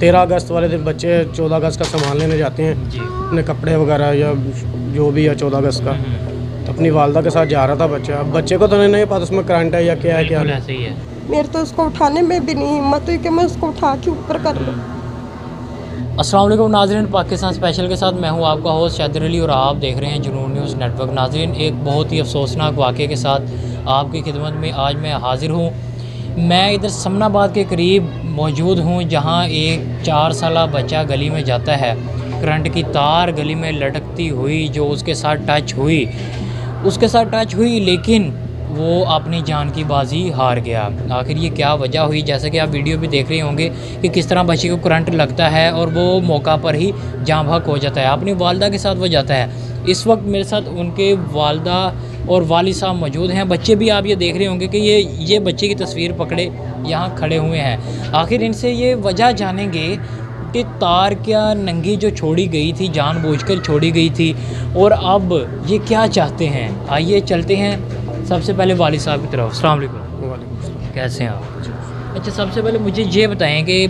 13 अगस्त वाले दिन बच्चे 14 अगस्त का सामान लेने जाते हैं जी। अपने कपड़े वगैरह या जो भी है 14 अगस्त का, तो अपनी वालदा के साथ जा रहा था बच्चा। अब बच्चे को तो नहीं पता उसमें करंट है या क्या है, क्या बिल्कुल नहीं। ऐसे ही है। मेरे तो उसको उठाने में भी नहीं हिम्मत हुई कि मैं उसको उठा के ऊपर कर लूँ। अस्सलाम वालेकुम नाज़रीन, पाकिस्तान स्पेशल के साथ मैं हूं आपका होस्ट शैदर अली और आप देख रहे हैं जुनून न्यूज़ नेटवर्क। नाज़रीन, एक बहुत ही अफसोसनाक वाक़े के साथ आपकी खिदमत में आज मैं हाज़िर हूं। मैं इधर समनाबाद के करीब मौजूद हूं, जहां एक 4 साला बच्चा गली में जाता है। करंट की तार गली में लटकती हुई जो उसके साथ टच हुई लेकिन वो अपनी जान की बाजी हार गया। आखिर ये क्या वजह हुई? जैसे कि आप वीडियो भी देख रहे होंगे कि किस तरह बच्चे को करंट लगता है और वो मौका पर ही जाँ बहक हो जाता है। अपनी वालदा के साथ वो जाता है। इस वक्त मेरे साथ उनके वालदा और वालिद साहब मौजूद हैं। बच्चे भी आप ये देख रहे होंगे कि ये बच्चे की तस्वीर पकड़े यहाँ खड़े हुए हैं। आखिर इनसे ये वजह जानेंगे कि तार क्या नंगी जो छोड़ी गई थी, जानबूझकर छोड़ी गई थी, और अब ये क्या चाहते हैं। आइए चलते हैं सबसे पहले वालिद साहब की तरफ। अस्सलाम वालेकुम। वालेकुम सलाम। कैसे हैं आप? अच्छा, सबसे पहले मुझे ये बताएं कि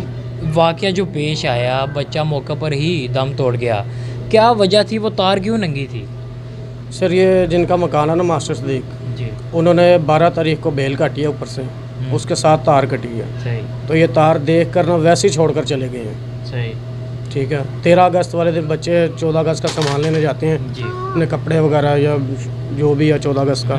वाक़या जो पेश आया, बच्चा मौके पर ही दम तोड़ गया, क्या वजह थी? वो तार क्यों नंगी थी? सर, ये जिनका मकान है ना मास्टर सदीक, जी। उन्होंने 12 तारीख को बेल काटी है ऊपर से, उसके साथ तार कटी है। सही। तो ये तार देख कर ना वैसे ही छोड़ कर चले गए हैं। सही। ठीक है। 13 अगस्त वाले दिन बच्चे 14 अगस्त का सामान लेने जाते हैं जी। अपने कपड़े वगैरह या जो भी है 14 अगस्त का,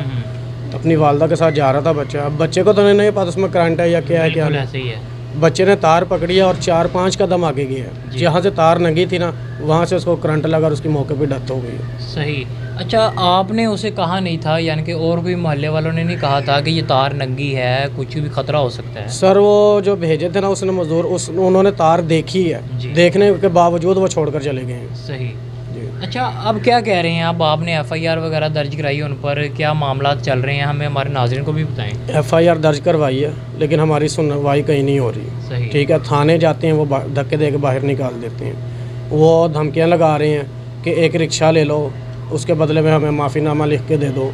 तो अपनी वालदा के साथ जा रहा था बच्चा। अब बच्चे को तो नहीं पता उसमें करंट है या क्या है, क्या बिल्कुल नहीं। ऐसे ही है। बच्चे ने तार पकड़ी है और 4-5 कदम आगे गया है। जी। जहाँ से तार नंगी थी ना, वहाँ से उसको करंट लगा और उसकी मौके पे डेथ हो गई। सही। अच्छा, आपने उसे कहा नहीं था, यानी कि और कोई मोहल्ले वालों ने नहीं कहा था कि ये तार नंगी है, कुछ भी ख़तरा हो सकता है? सर, वो जो भेजे थे ना उसने मजदूर, उन्होंने तार देखी है, जी। देखने के बावजूद वो छोड़कर चले गए हैं। सही। जी। अच्छा, अब क्या कह रहे हैं? अब आपने FIR वगैरह दर्ज कराई उन पर, क्या मामला चल रहे हैं? हमें हमारे नाज़रीन को भी बताएं। FIR दर्ज करवाई है, लेकिन हमारी सुनवाई कहीं नहीं हो रही। सही। ठीक है। थाने जाते हैं, वो धक्के दे के बाहर निकाल देते हैं। वो धमकियां लगा रहे हैं कि एक रिक्शा ले लो, उसके बदले में हमें माफ़ीनामा लिख के दे दो।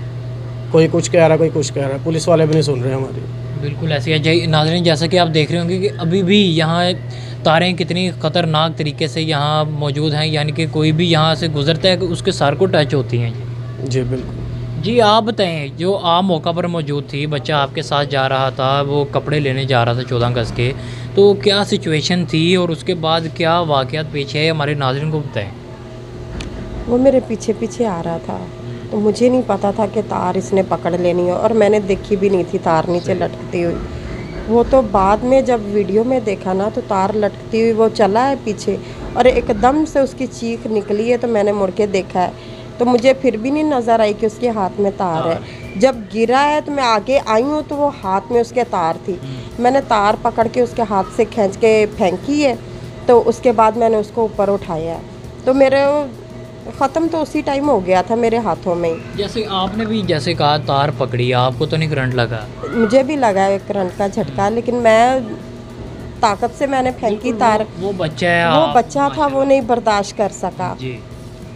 कोई कुछ कह रहा है, कोई कुछ कह रहा है। पुलिस वाले भी नहीं सुन रहे हमारी। बिल्कुल ऐसे है। नाज़रीन, जैसा कि आप देख रहे होंगे कि अभी भी यहाँ तारें कितनी ख़तरनाक तरीके से यहाँ मौजूद हैं, यानी कि कोई भी यहाँ से गुज़रता है कि उसके सर को टच होती हैं। जी बिल्कुल। जी, आप बताएं, जो आप मौका पर मौजूद थी, बच्चा आपके साथ जा रहा था, वो कपड़े लेने जा रहा था 14 अगस्त के, तो क्या सिचुएशन थी और उसके बाद क्या वाक़यात पेश है, हमारे नाज़रीन को बताएं। वो मेरे पीछे पीछे आ रहा था, तो मुझे नहीं पता था कि तार इसने पकड़ लेनी है, और मैंने देखी भी नहीं थी तार नीचे लटकती हुई। वो तो बाद में जब वीडियो में देखा ना, तो तार लटकती हुई वो चला है पीछे, और एकदम से उसकी चीख निकली है। तो मैंने मुड़ के देखा है, तो मुझे फिर भी नहीं नज़र आई कि उसके हाथ में तार है। जब गिरा है तो मैं आगे आई हूँ, तो वो हाथ में उसके तार थी। मैंने तार पकड़ के उसके हाथ से खींच के फेंकी है, तो उसके बाद मैंने उसको ऊपर उठाया है। तो मेरे ख़त्म तो उसी टाइम हो गया था मेरे हाथों में ही। जैसे आपने भी जैसे कहा तार पकड़ी, आपको तो नहीं करंट लगा? मुझे भी लगा है करंट का झटका, लेकिन मैं ताकत से मैंने फेंकी तार। वो बच्चा है, वो बच्चा था, वो नहीं बर्दाश्त कर सका। जी।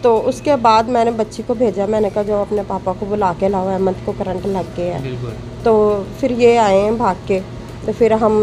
तो उसके बाद मैंने बच्ची को भेजा, मैंने कहा जो अपने पापा को बुला के लाओ, अहमद को करंट लग गया है। बिल्कुल। तो फिर ये आए हैं भाग के, तो फिर हम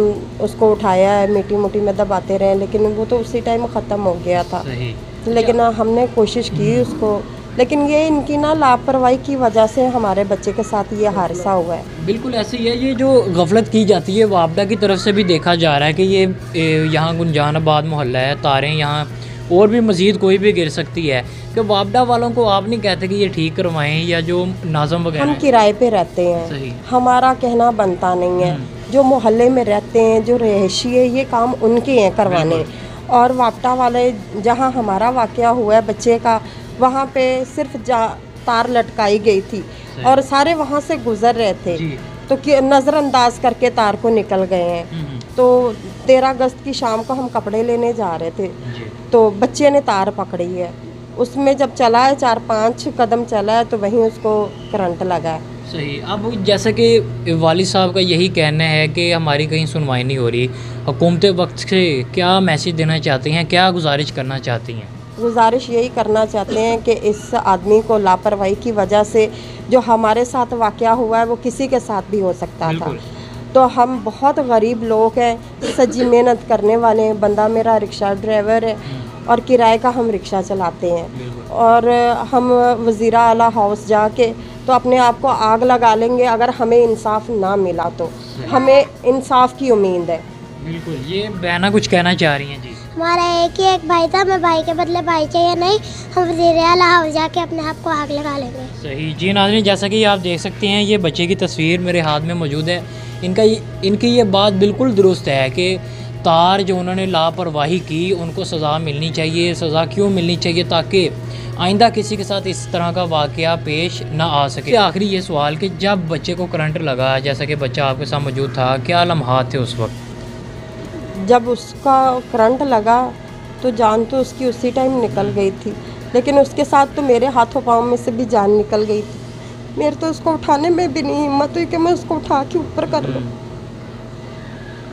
उसको उठाया है, मीठी मोटी में दबाते रहे, लेकिन वो तो उसी टाइम ख़त्म हो गया था। सही। लेकिन हमने कोशिश की उसको, लेकिन ये इनकी ना लापरवाही की वजह से हमारे बच्चे के साथ ये हादसा हुआ है। बिल्कुल ऐसे ही है। ये जो गफलत की जाती है वापडा की तरफ से भी देखा जा रहा है कि ये यहाँ गुंजानाबाद मोहल्ला है, तारें यहाँ और भी मज़ीद कोई भी गिर सकती है, कि वापडा वालों को आप नहीं कहते कि ये ठीक करवाएं, या जो नाज़म वगैरह हम किराए पे रहते सही। हैं, हमारा कहना बनता नहीं है। जो मोहल्ले में रहते हैं, जो रहायशी है, ये काम उनके हैं करवाने। और वापटा वाले जहाँ हमारा वाक़या हुआ है बच्चे का, वहाँ पे सिर्फ तार लटकाई गई थी और सारे वहाँ से गुज़र रहे थे, तो नज़रअंदाज करके तार को निकल गए हैं। तो 13 अगस्त की शाम को हम कपड़े लेने जा रहे थे, तो बच्चे ने तार पकड़ी है। उसमें जब चला है 4-5 कदम चला है, तो वहीं उसको करंट लगा है। सही। अब जैसे कि वालिद साहब का यही कहना है कि हमारी कहीं सुनवाई नहीं हो रही, हुकूमत वक्त से क्या मैसेज देना चाहती हैं, क्या गुजारिश करना चाहती हैं? गुजारिश यही करना चाहते हैं कि इस आदमी को लापरवाही की वजह से जो हमारे साथ वाक़या हुआ है, वो किसी के साथ भी हो सकता था। तो हम बहुत गरीब लोग हैं, सच्ची मेहनत करने वाले हैं। बंदा मेरा रिक्शा ड्राइवर है और किराए का हम रिक्शा चलाते हैं, और हम वज़ीरा आला हाउस जाके तो अपने आप को आग लगा लेंगे अगर हमें इंसाफ ना मिला तो। हमें इंसाफ की उम्मीद है। बिल्कुल, ये बहना कुछ कहना चाह रही हैं जी। हमारा एक भाई था, हमें भाई के बदले भाई चाहिए नहीं, हम वज़ीरे आला हाउस जाके अपने आप को आग लगा लेंगे। सही जी नाज़रीन, जैसा कि आप देख सकते हैं ये बच्चे की तस्वीर मेरे हाथ में मौजूद है। इनकी ये बात बिल्कुल दुरुस्त है कि तार जो उन्होंने लापरवाही की उनको सज़ा मिलनी चाहिए। सज़ा क्यों मिलनी चाहिए? ताकि आइंदा किसी के साथ इस तरह का वाक़या पेश ना आ सके। आखिरी ये सवाल कि जब बच्चे को करंट लगा, जैसा कि बच्चा आपके साथ मौजूद था, क्या लम्हात थे उस वक्त? जब उसका करंट लगा तो जान तो उसकी उसी टाइम निकल गई थी, लेकिन उसके साथ तो मेरे हाथों पाँव में से भी जान निकल गई थी। मेरे तो उसको उठाने में भी नहीं हिम्मत हुई कि मैं उसको उठा के ऊपर कर लूँ।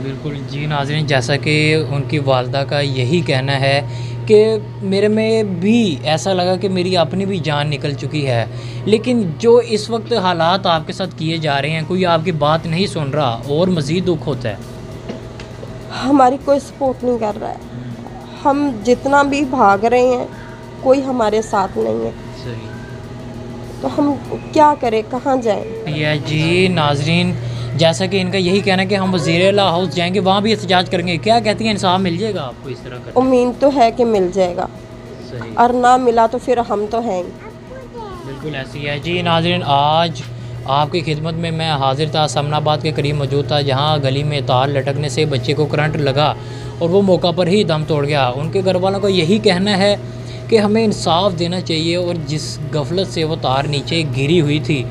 बिल्कुल जी नाज़रीन, जैसा कि उनकी वालदा का यही कहना है कि मेरे में भी ऐसा लगा कि मेरी अपनी भी जान निकल चुकी है, लेकिन जो इस वक्त हालात आपके साथ किए जा रहे हैं, कोई आपकी बात नहीं सुन रहा और मज़ीद दुख होता है। हमारी कोई सपोर्ट नहीं कर रहा है। हम जितना भी भाग रहे हैं कोई हमारे साथ नहीं है। सही, तो हम क्या करें, कहाँ जाएं? यह जी नाज़रीन, जैसा कि इनका यही कहना है कि हम वज़ीरे आला हाउस जाएंगे, वहाँ भी एहतजाज करेंगे। क्या कहती हैं, इंसाफ मिल जाएगा आपको इस तरह का? उम्मीद तो है कि मिल जाएगा, सही, और ना मिला तो फिर हम तो हैं ही। बिल्कुल ऐसी है जी नाज़रीन। आज आपकी खिदमत में मैं हाजिर था, समनाबाद के करीब मौजूद था, जहाँ गली में तार लटकने से बच्चे को करंट लगा और वो मौका पर ही दम तोड़ गया। उनके घर वालों का यही कहना है कि हमें इंसाफ देना चाहिए और जिस गफलत से वो तार नीचे गिरी हुई थी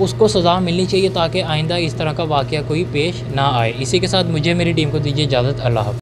उसको सज़ा मिलनी चाहिए, ताकि आइंदा इस तरह का वाक़या कोई पेश ना आए। इसी के साथ मुझे मेरी टीम को दीजिए इजाज़त। अल्लाह हाफ़िज़।